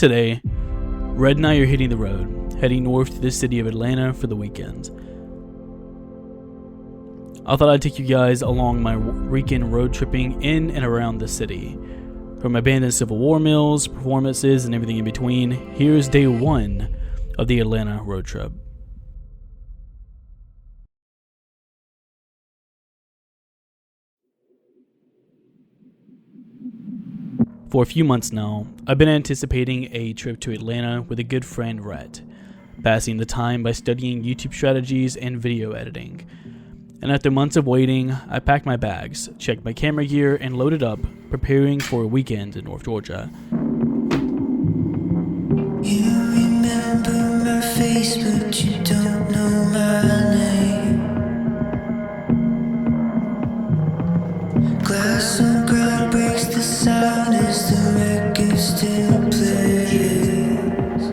Today, Red and I are hitting the road, heading north to the city of Atlanta for the weekend. I thought I'd take you guys along my weekend road tripping in and around the city. From abandoned Civil War mills, Proformances, and everything in between, here's day one of the Atlanta road trip. For a few months now, I've been anticipating a trip to Atlanta with a good friend, Rhett, passing the time by studying YouTube strategies and video editing. And after months of waiting, I packed my bags, checked my camera gear, and loaded up, preparing for a weekend in North Georgia. You remember my face, but you don't know my name. Glass on ground breaks the sound as the record still plays.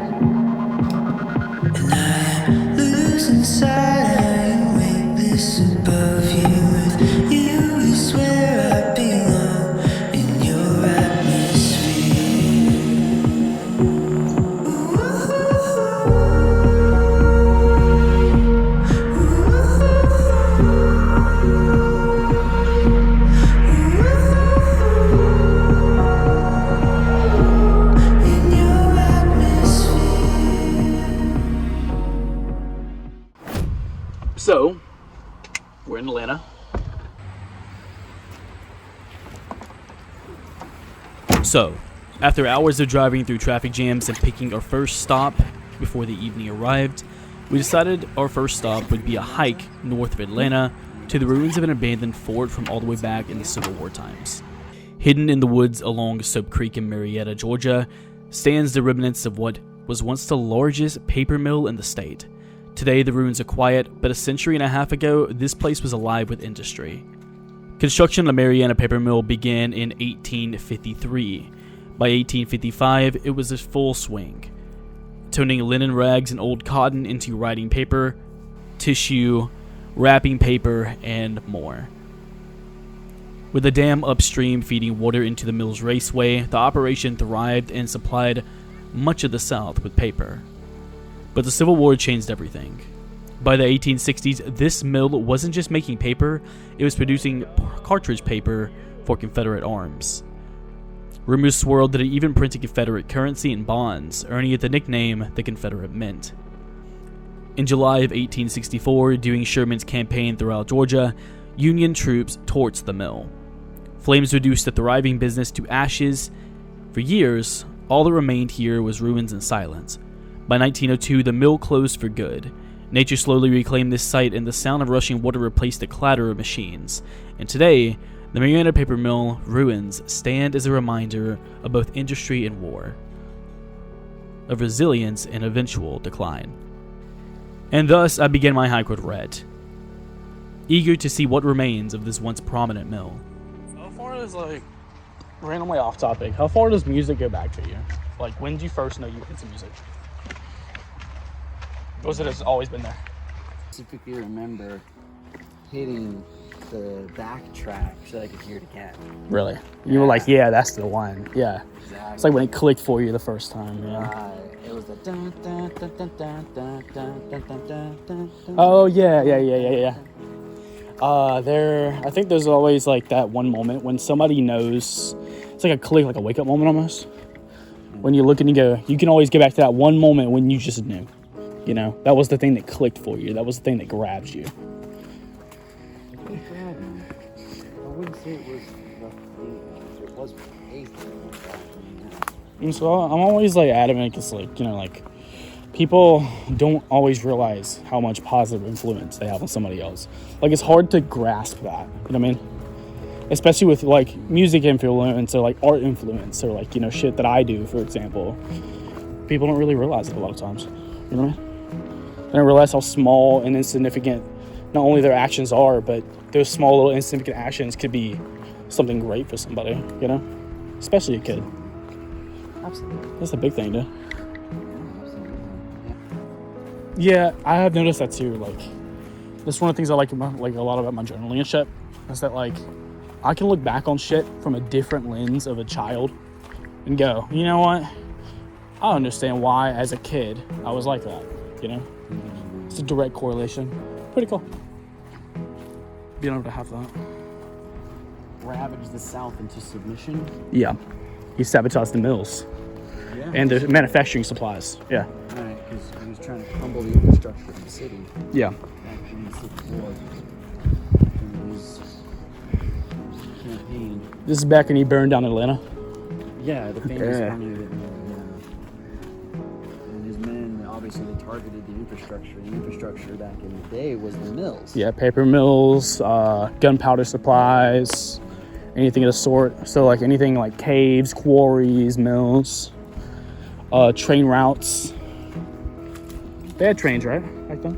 And I am losing sight, I am weightless above you. With you is where I belong, in your atmosphere. So, we're in Atlanta. So, after hours of driving through traffic jams and picking our first stop before the evening arrived, we decided our first stop would be a hike north of Atlanta to the ruins of an abandoned fort from all the way back in the Civil War times. Hidden in the woods along Sope Creek in Marietta, Georgia, stands the remnants of what was once the largest paper mill in the state. Today, the ruins are quiet, but a century and a half ago, this place was alive with industry. Construction of the Marietta paper mill began in 1853. By 1855, it was in full swing, turning linen rags and old cotton into writing paper, tissue, wrapping paper, and more. With a dam upstream feeding water into the mill's raceway, the operation thrived and supplied much of the South with paper. But the Civil War changed everything. By the 1860s, this mill wasn't just making paper, it was producing cartridge paper for Confederate arms. Rumors swirled that it even printed Confederate currency and bonds, earning it the nickname the Confederate Mint. In July of 1864, during Sherman's campaign throughout Georgia, Union troops torched the mill. Flames reduced the thriving business to ashes. For years, all that remained here was ruins and silence. By 1902, the mill closed for good. Nature slowly reclaimed this site, and the sound of rushing water replaced the clatter of machines. And today, the Marietta paper mill ruins stand as a reminder of both industry and war, of resilience and eventual decline. And thus, I began my hike with Rhett, eager to see what remains of this once prominent mill. How far is, randomly off topic, how far does music go back for you? Like, when did you first know you into music? Or was it has always been there? I specifically remember hitting the backtrack so that I could hear it again. Really? You were like, yeah, that's the one. Yeah. Exactly. It's like when it clicked for you the first time. Yeah. Right. It was the dun dun dun dun dun dun dun dun dun dun dun. Oh yeah. I think there's always like that one moment when somebody knows. It's like a click, like a wake up moment almost. When you look and you go, you can always get back to that one moment when you just knew. You know, that was the thing that clicked for you. That was the thing that grabs you. It grabbed me. I wouldn't say it was the it was a thing. And so I'm always like adamant because people don't always realize how much positive influence they have on somebody else. Like, it's hard to grasp that. You know what I mean? Especially with like music influence or like art influence or like, shit that I do, for example. People don't really realize it a lot of times. You know what I mean? They don't realize how small and insignificant not only their actions are, but those small little insignificant actions could be something great for somebody, especially a kid. Absolutely. That's a big thing, dude. Absolutely. Yeah, I have noticed that too. Like, that's one of the things I like a lot about my journaling and shit. Is that like I can look back on shit from a different lens of a child and go, you know what? I understand why, as a kid, I was like that, you know? It's a direct correlation. Pretty cool. Being able to have that. Ravage the South into submission. Yeah. He sabotaged the mills Yeah. and the manufacturing supplies. Yeah. Right, because he was trying to crumble the infrastructure of the city Yeah. back in the Civil War. In his campaign. This is back when he burned down Atlanta. Yeah, the famous Yeah. army of it. Yeah. And his men, obviously, they targeted the infrastructure. The infrastructure back in the day was the mills. Yeah, paper mills, gunpowder supplies, anything of the sort. So like anything like caves, quarries, mills, train routes. They had trains, right, back then?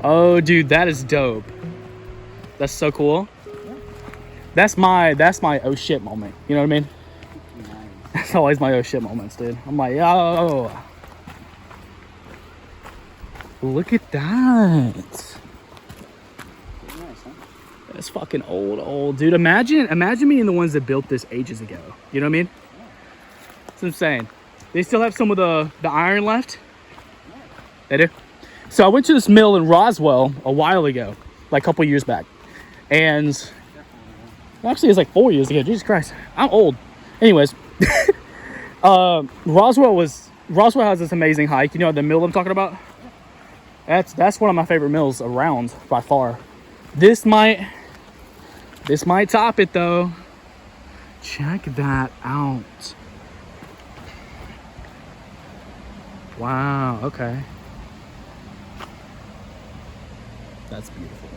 Oh, dude, that is dope. That's so cool. That's my oh shit moment. You know what I mean? Nice. That's always my oh shit moments, dude. I'm like, yo, look at that. Nice, huh? That's fucking old, dude. Imagine being the ones that built this ages ago. You know what I mean? That's insane. They still have some of the iron left. They do. So I went to this mill in Roswell a while ago, like a couple years back, and well, actually it's like 4 years ago. Jesus Christ, I'm old. Anyways, Roswell has this amazing hike. You know the mill I'm talking about? That's one of my favorite mills around by far. This might top it though. Check that out. Wow. Okay. That's beautiful.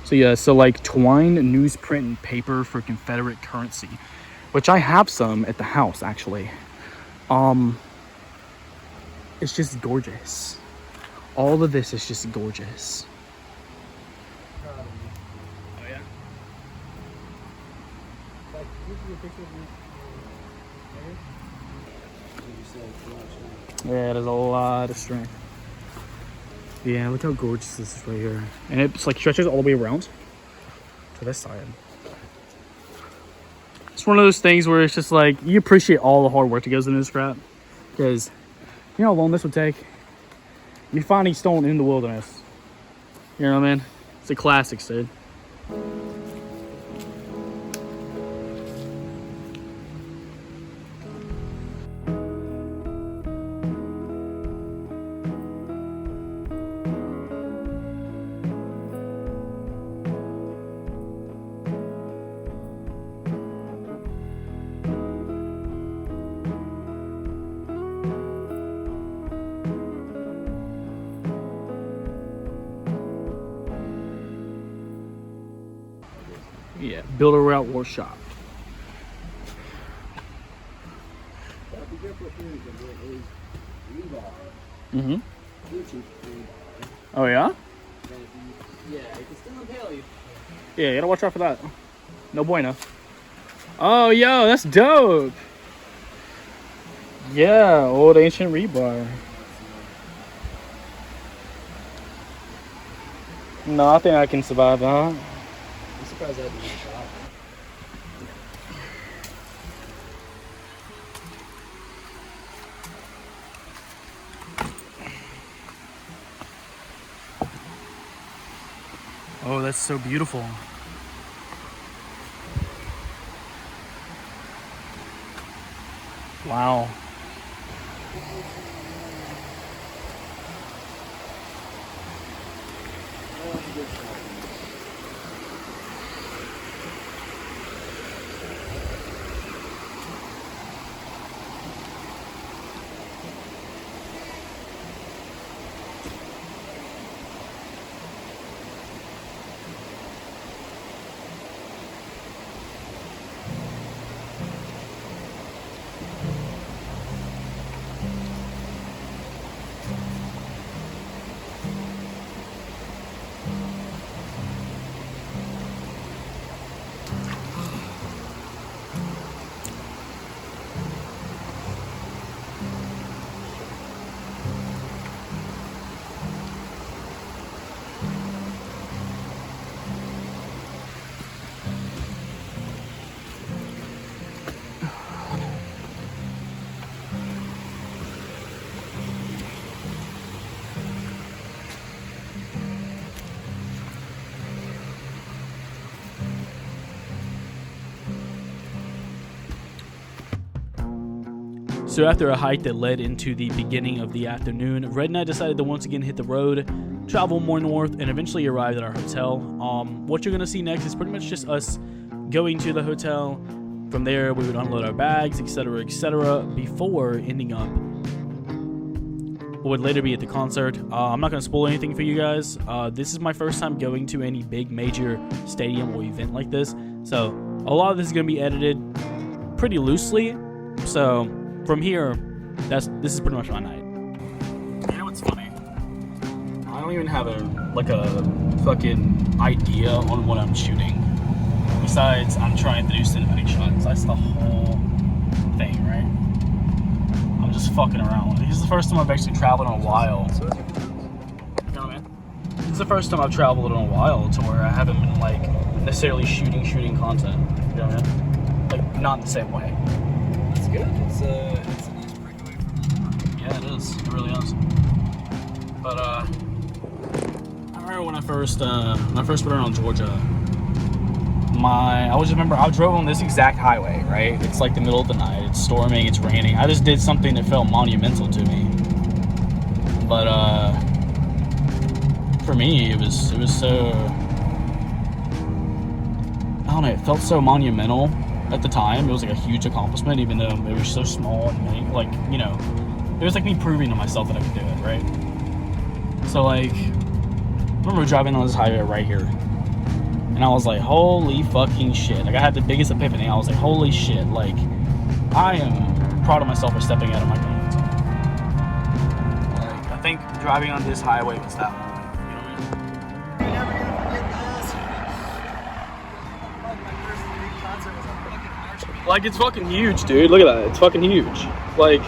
So yeah, so like twine, newsprint, and paper for Confederate currency, which I have some at the house actually. It's just gorgeous. All of this is just gorgeous. Oh yeah. Yeah, there's a lot of strength. Yeah, look how gorgeous this is right here. And it's like stretches all the way around to this side. It's one of those things where it's just like, you appreciate all the hard work that goes into this crap. Because you know how long this would take? You're finding stone in the wilderness. You know what I mean? It's a classic, dude. Yeah, Builder Route Workshop. Mm-hmm. Oh yeah? Yeah, you can still impale you. Yeah, you gotta watch out for that. No bueno. Oh, yo, that's dope. Yeah, old ancient rebar. No, I think I can survive that. I'm surprised I didn't get shot. Oh, that's so beautiful. Wow. So after a hike that led into the beginning of the afternoon, Red and I decided to once again hit the road, travel more north, and eventually arrived at our hotel. What you're going to see next is pretty much just us going to the hotel. From there, we would unload our bags, etc., before ending up what would later be at the concert. I'm not going to spoil anything for you guys. This is my first time going to any big major stadium or event like this, so a lot of this is going to be edited pretty loosely. So from here, this is pretty much my night. You know what's funny? I don't even have a fucking idea on what I'm shooting. Besides, I'm trying to do cinematic shots. That's the whole thing, right? I'm just fucking around. This is the first time I've actually traveled in a while. You know, man? This is the first time I've traveled in a while to where I haven't been like necessarily shooting content. You know what I mean? Like not in the same way. It's good. It's a nice breakaway from the Yeah, it is. It really is. But I remember when I first went around Georgia. I drove on this exact highway, right? It's like the middle of the night, it's storming, it's raining. I just did something that felt monumental to me. But for me, it was so, I don't know, it felt so monumental at the time. It was like a huge accomplishment, even though it was so small and like, you know, it was like me proving to myself that I could do it, right? So like, I remember driving on this highway right here. And I was like, holy fucking shit. Like, I had the biggest epiphany. I was like, holy shit. Like, I am proud of myself for stepping out of my comfort zone. Like, I think driving on this highway was that moment. You know what I mean? You're never gonna forget this. Like, my first big concert was a fucking Archbishop. Like, it's fucking huge, dude. Look at that. It's fucking huge. Like,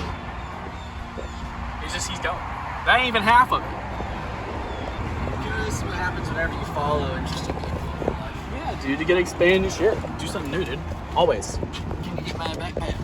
he's going. That ain't even half of it. This is what happens whenever you follow interesting people. Yeah, dude, to get expanded shit. Do something new, dude. Always. Can you get my backpack?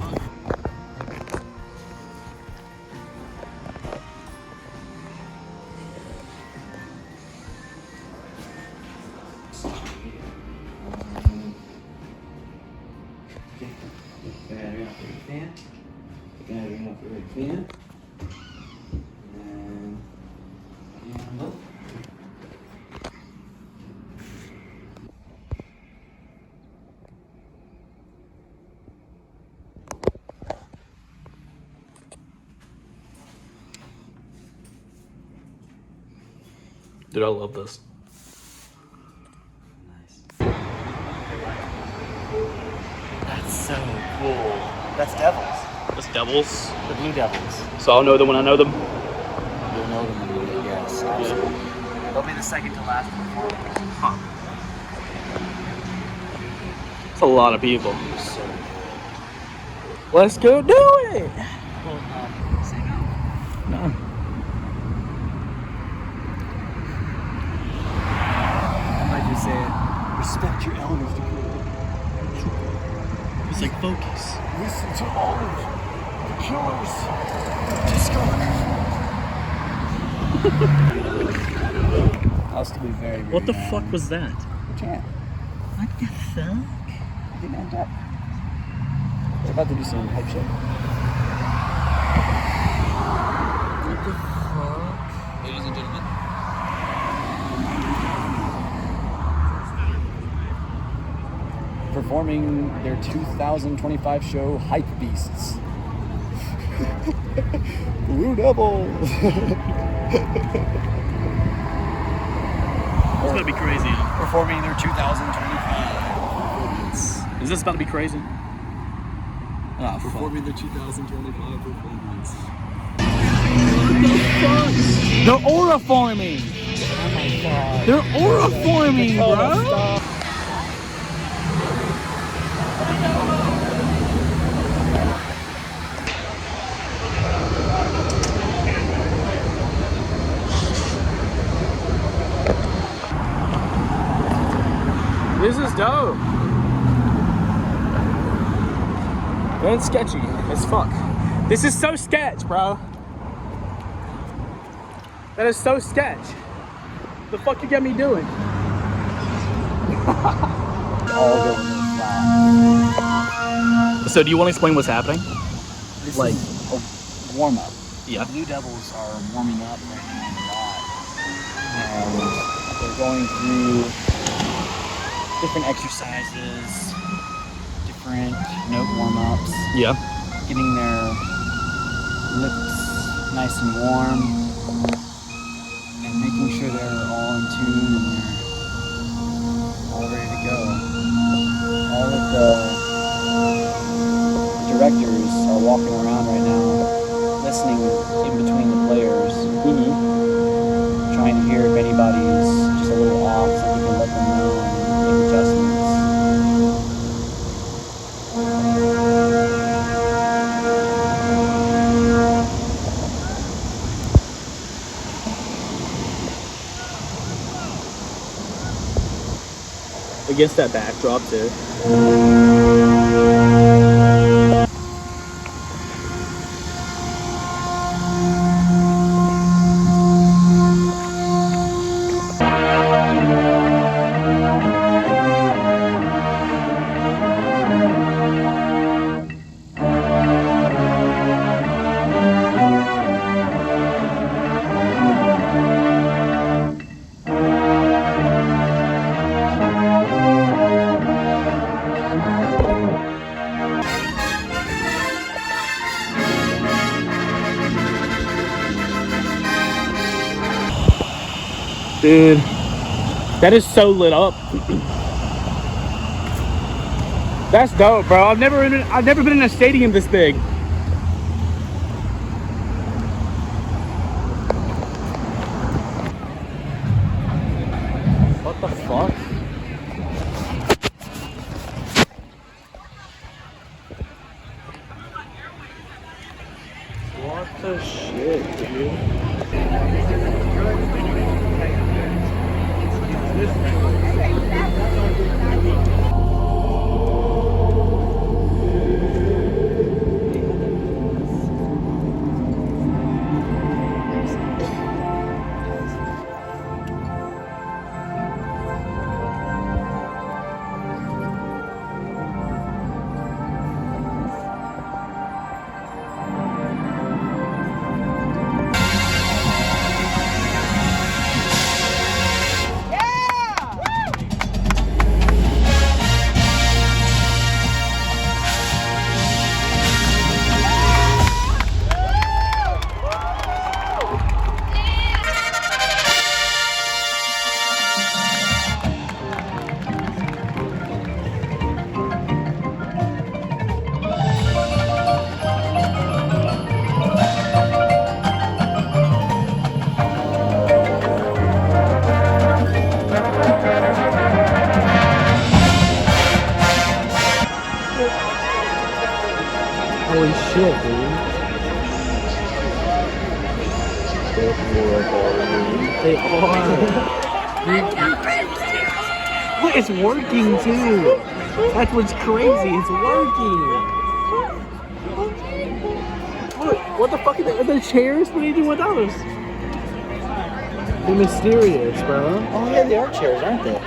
Dude, I love this. Nice. That's so cool. That's Devils. That's Devils. The Blue Devils. So I'll know them when I know them. You'll know them when you guess. Absolutely. They'll be the second to last performance. Huh. That's a lot of people. Let's go do it! Say no. No. I might just say it. Respect your elders. It's like focus. Listen to all of the killers. Disco. I'll still be very, very What the mad. fuck was that? Chant. What the fuck? I didn't end up. We're about to do some hype shit. What the fuck? Ladies and gentlemen. Performing their 2025 show, Hype Beasts. Blue Devils. It's about to be crazy. Performing their 2025 performance. Is this about to be crazy? Oh, fuck. Performing their 2025 performance. They're aura forming! Oh my god. They're aura forming, bro! This is dope. And sketchy as fuck. This is so sketch, bro. That is so sketch. The fuck you get me doing? All going flat. So do you want to explain what's happening? This Like- is warm up. Yeah. The Blue Devils are warming up right now a lot. And they're going through different exercises, different note warm-ups, Yeah. getting their lips nice and warm, and making sure they're all in tune and they're all ready to go. All of the directors are walking around right now, listening in between the players, trying to hear if anybody's just a little off so we can let them know and make adjustments. Against that backdrop too. Dude, that is so lit up. That's dope, bro. I've never been in a stadium this big. What the fuck? What the shit, dude? Holy shit, dude. They are. Look, it's working too. That's what's crazy. It's working. Look, what the fuck are the chairs? What are you doing with those? They're mysterious, bro. Oh yeah, they are chairs, aren't they?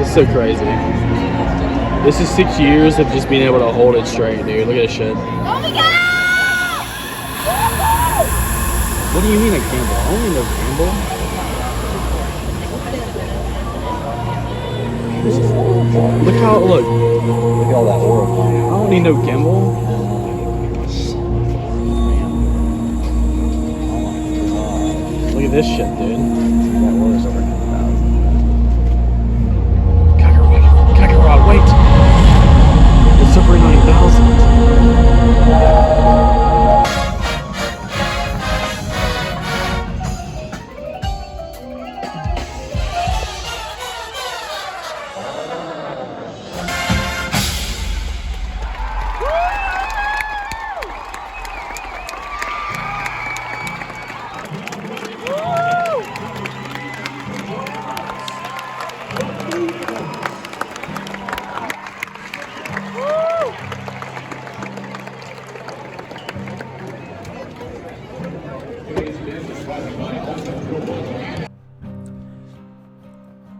It's so crazy. This is 6 years of just being able to hold it straight, dude. Look at this shit. Oh my god! What do you mean a gamble? I don't need no gamble. Look how, look. Look at all that aura flying. I don't need no gimbal. Look at this shit, dude. That aura's over 9,000. Kakarot, wait. It's over 9,000.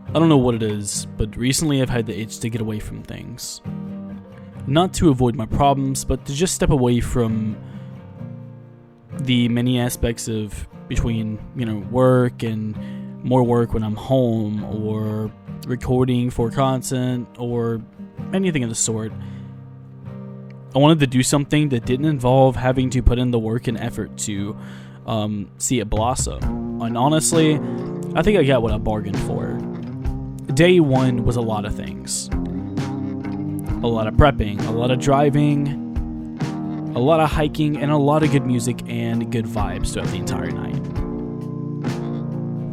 I don't know what it is, but recently I've had the itch to get away from things. Not to avoid my problems, but to just step away from the many aspects of between, work and more work when I'm home, or recording for content, or anything of the sort. I wanted to do something that didn't involve having to put in the work and effort to see it blossom. And honestly, I think I got what I bargained for. Day one was a lot of things. A lot of prepping, a lot of driving, a lot of hiking, and a lot of good music and good vibes throughout the entire night.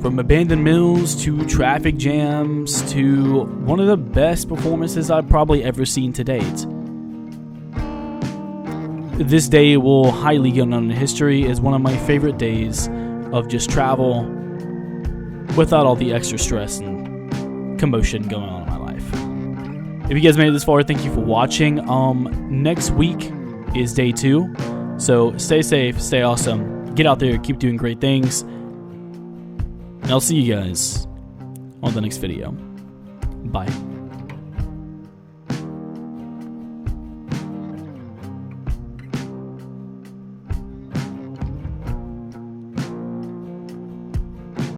From abandoned mills to traffic jams to one of the best performances I've probably ever seen to date. This day will highly go down in history as one of my favorite days of just travel without all the extra stress and commotion going on in my life. If you guys made it this far, thank you for watching. Next week is day 2, so stay safe, stay awesome, get out there, keep doing great things, and I'll see you guys on the next video. Bye.